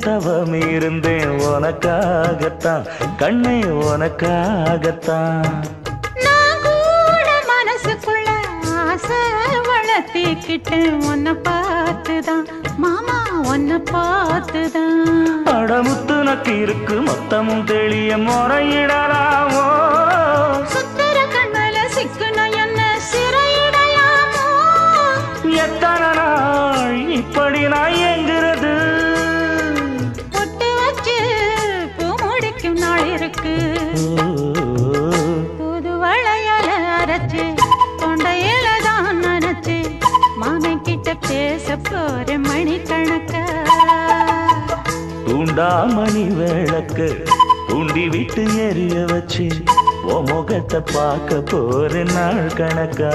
தவம் இருந்தேன் உனக்காகத்தான் கண்ணே உனக்காகத்தான். நான் கூட மனசுக்குள்ள ஆசை வளர்த்திக்கிட்டேன் உன்னை பார்த்துதான் மாமா உன்னை பார்த்துதான். அடமுத்து நக்கு இருக்கு மொத்தமும் தெளிய முறையிடலாமோ சுத்தர கண்மல சிக்கன என்ன சிறையிடையாமோ. எத்தனை நாள் இப்படி நான் எங்கிறது பொட்டு வச்சு பூ முடிக்கும் நாள் இருக்கு. புது வளையல அரைச்சு தொண்டையில தான் நினைச்சு மாமன் கிட்ட பேச போற மணிக்கணக்க. தூண்டாமணி விளக்கு தூண்டி விட்டு எரிய வச்சு உன் முகத்தை பார்க்க போற நாள் கணக்கா.